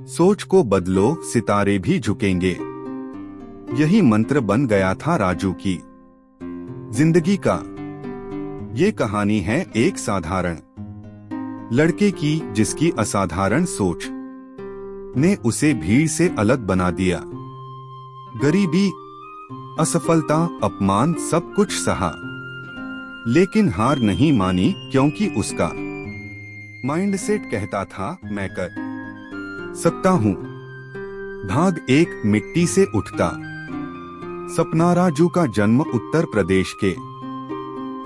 सोच को बदलो, सितारे भी झुकेंगे। यही मंत्र बन गया था राजू की जिंदगी का। ये कहानी है एक साधारण लड़के की जिसकी असाधारण सोच ने उसे भीड़ से अलग बना दिया। गरीबी, असफलता, अपमान सब कुछ सहा, लेकिन हार नहीं मानी, क्योंकि उसका माइंडसेट कहता था मैं कर सकता हूं। भाग एक मिट्टी से उठता सपना। राजू का जन्म उत्तर प्रदेश के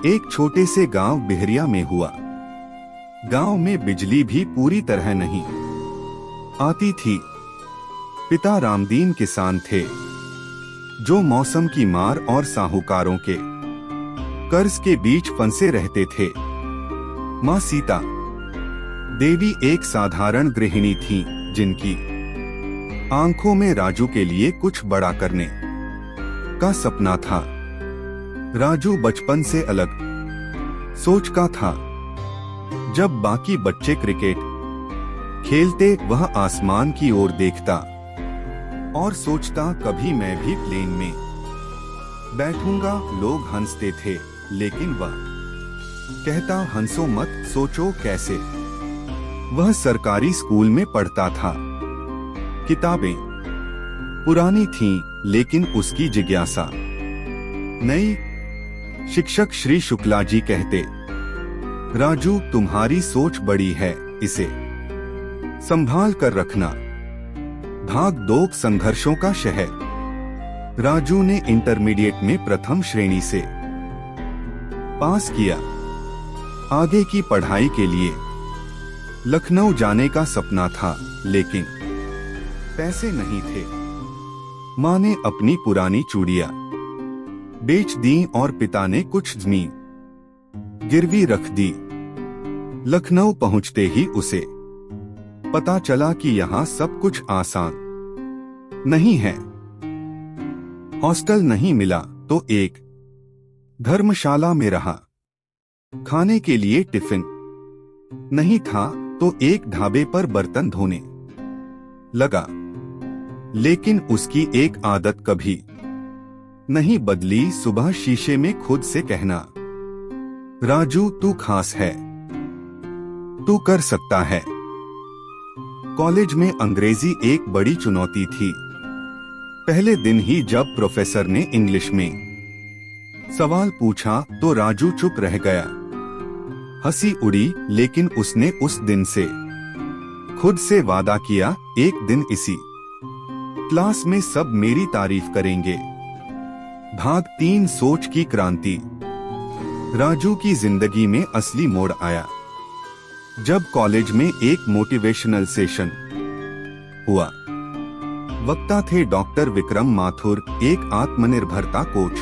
एक छोटे से गांव बिहरिया में हुआ। गांव में बिजली भी पूरी तरह नहीं आती थी। पिता रामदीन किसान थे जो मौसम की मार और साहूकारों के कर्ज के बीच फंसे रहते थे। मां सीता देवी एक साधारण गृहिणी थीं, जिनकी आंखों में राजू के लिए कुछ बड़ा करने का सपना था। राजू बचपन से अलग सोच का था। जब बाकी बच्चे क्रिकेट खेलते, वह आसमान की ओर देखता और सोचता कभी मैं भी प्लेन में बैठूंगा। लोग हंसते थे, लेकिन वह कहता हंसो मत, सोचो कैसे। वह सरकारी स्कूल में पढ़ता था। किताबें पुरानी थीं, लेकिन उसकी जिज्ञासा नई। शिक्षक श्री शुक्ला जी कहते, राजू तुम्हारी सोच बड़ी है, इसे संभाल कर रखना। भाग दो संघर्षों का शहर। राजू ने इंटरमीडिएट में प्रथम श्रेणी से पास किया। आगे की पढ़ाई के लिए लखनऊ जाने का सपना था, लेकिन पैसे नहीं थे। मां ने अपनी पुरानी चूड़ियां बेच दी और पिता ने कुछ जमीन गिरवी रख दी। लखनऊ पहुंचते ही उसे पता चला कि यहाँ सब कुछ आसान नहीं है। हॉस्टल नहीं मिला तो एक धर्मशाला में रहा। खाने के लिए टिफिन नहीं था तो एक ढाबे पर बर्तन धोने लगा। लेकिन उसकी एक आदत कभी नहीं बदली। सुबह शीशे में खुद से कहना, राजू तू खास है, तू कर सकता है। कॉलेज में अंग्रेजी एक बड़ी चुनौती थी। पहले दिन ही जब प्रोफेसर ने इंग्लिश में सवाल पूछा तो राजू चुप रह गया। हंसी उड़ी, लेकिन उसने उस दिन से खुद से वादा किया, एक दिन इसी क्लास में सब मेरी तारीफ करेंगे। भाग 3 सोच की क्रांति। राजू की जिंदगी में असली मोड़ आया जब कॉलेज में एक मोटिवेशनल सेशन हुआ। वक्ता थे डॉक्टर विक्रम माथुर, एक आत्मनिर्भरता कोच।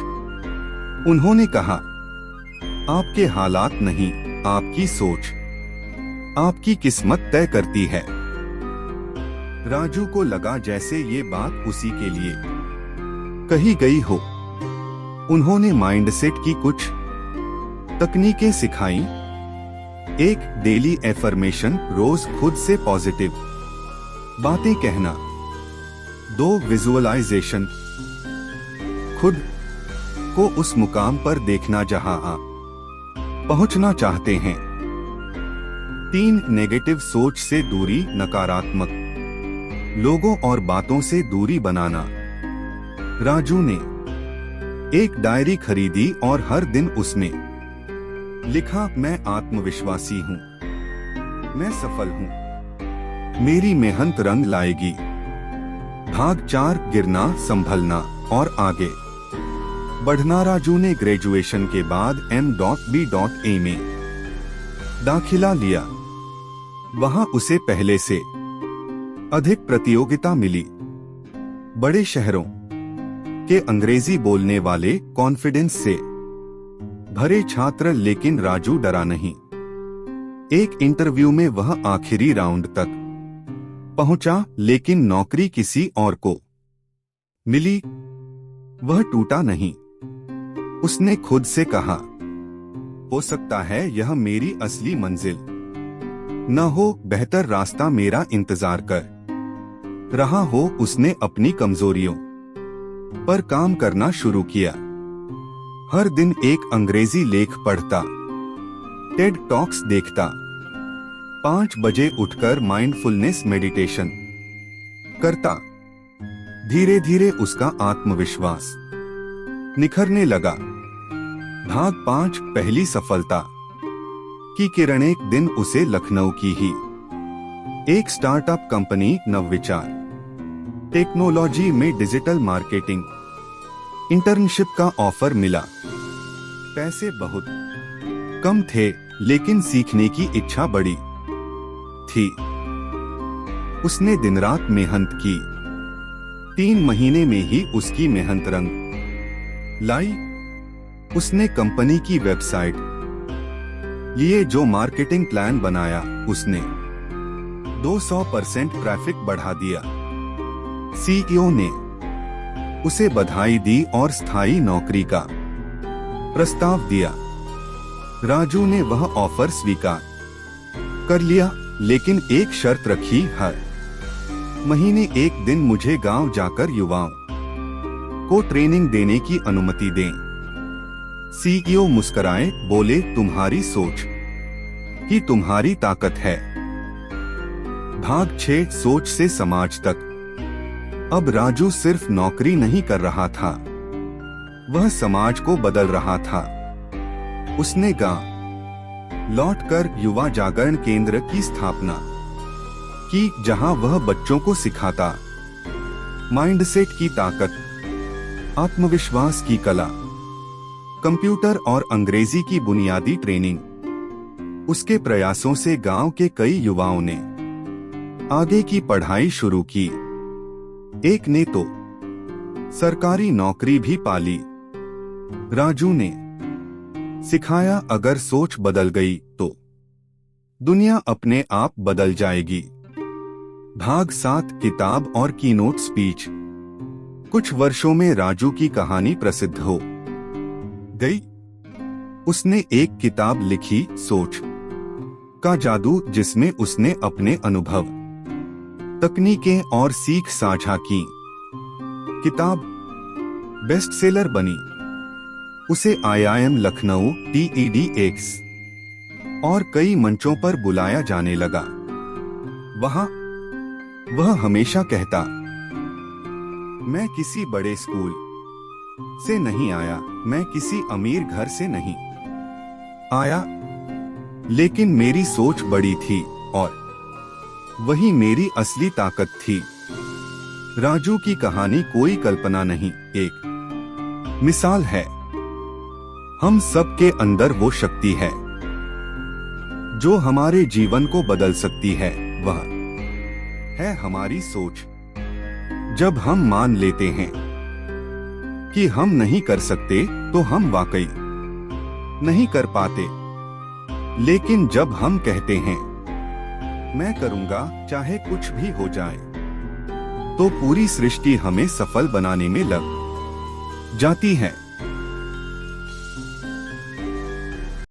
उन्होंने कहा, आपके हालात नहीं, आपकी सोच आपकी किस्मत तय करती है। राजू को लगा जैसे ये बात उसी के लिए कही गई हो। उन्होंने माइंडसेट की कुछ तकनीकें सिखाई। एक डेली एफर्मेशन, रोज खुद से पॉजिटिव बातें कहना। 2 विजुअलाइजेशन, खुद को उस मुकाम पर देखना जहां आप पहुंचना चाहते हैं। 3 नेगेटिव सोच से दूरी, नकारात्मक लोगों और बातों से दूरी बनाना। राजू ने एक डायरी खरीदी और हर दिन उसमें लिखा, मैं आत्मविश्वासी हूं, मैं सफल हूं, मेरी मेहनत रंग लाएगी। भाग 4 गिरना, संभलना और आगे बढ़ना। राजू ने ग्रेजुएशन के बाद M.B.A में दाखिला लिया। वहां उसे पहले से अधिक प्रतियोगिता मिली। बड़े शहरों के अंग्रेजी बोलने वाले कॉन्फिडेंस से भरे छात्र, लेकिन राजू डरा नहीं। एक इंटरव्यू में वह आखिरी राउंड तक पहुंचा, लेकिन नौकरी किसी और को मिली। वह टूटा नहीं। उसने खुद से कहा, हो सकता है यह मेरी असली मंजिल न हो, बेहतर रास्ता मेरा इंतजार कर रहा हो, उसने अपनी कमजोरियों पर काम करना शुरू किया। हर दिन एक अंग्रेजी लेख पढ़ता, टेड टॉक्स देखता, 5 बजे उठकर माइंडफुलनेस मेडिटेशन करता। धीरे धीरे उसका आत्मविश्वास निखरने लगा। भाग 5 पहली सफलता की किरण। एक दिन उसे लखनऊ की ही एक स्टार्टअप कंपनी नवविचार टेक्नोलॉजी में डिजिटल मार्केटिंग इंटर्नशिप का ऑफर मिला। पैसे बहुत कम थे, लेकिन सीखने की इच्छा बड़ी थी। उसने दिन रात मेहनत की। 3 महीने में ही उसकी मेहनत रंग लाई। उसने कंपनी की वेबसाइट लिए जो मार्केटिंग प्लान बनाया, उसने 200% ट्रैफिक बढ़ा दिया। सीईओ ने उसे बधाई दी और स्थायी नौकरी का प्रस्ताव दिया। राजू ने वह ऑफर स्वीकार कर लिया, लेकिन एक शर्त रखी, हर महीने एक दिन मुझे गांव जाकर युवाओं को ट्रेनिंग देने की अनुमति दें। सीईओ मुस्कुराए, बोले, तुम्हारी सोच ही तुम्हारी ताकत है। भाग 6 सोच से समाज तक। अब राजू सिर्फ नौकरी नहीं कर रहा था, वह समाज को बदल रहा था। उसने गांव लौटकर युवा जागरण केंद्र की स्थापना की, जहां वह बच्चों को सिखाता माइंडसेट की ताकत, आत्मविश्वास की कला, कंप्यूटर और अंग्रेजी की बुनियादी ट्रेनिंग। उसके प्रयासों से गांव के कई युवाओं ने आगे की पढ़ाई शुरू की। एक ने तो सरकारी नौकरी भी पाली। राजू ने सिखाया, अगर सोच बदल गई तो दुनिया अपने आप बदल जाएगी। भाग 7 किताब और कीनोट स्पीच। कुछ वर्षों में राजू की कहानी प्रसिद्ध हो गई। उसने एक किताब लिखी, सोच का जादू, जिसमें उसने अपने अनुभव, तकनीकें और सीख साझा की। किताब बेस्टसेलर बनी। उसे IIM लखनऊ, TEDx और कई मंचों पर बुलाया जाने लगा। वहां वह हमेशा कहता, मैं किसी बड़े स्कूल से नहीं आया, मैं किसी अमीर घर से नहीं आया, लेकिन मेरी सोच बड़ी थी और वही मेरी असली ताकत थी। राजू की कहानी कोई कल्पना नहीं, एक मिसाल है। हम सब के अंदर वो शक्ति है जो हमारे जीवन को बदल सकती है, वह है हमारी सोच। जब हम मान लेते हैं कि हम नहीं कर सकते, तो हम वाकई नहीं कर पाते। लेकिन जब हम कहते हैं, मैं करूंगा चाहे कुछ भी हो जाए, तो पूरी सृष्टि हमें सफल बनाने में लग जाती है।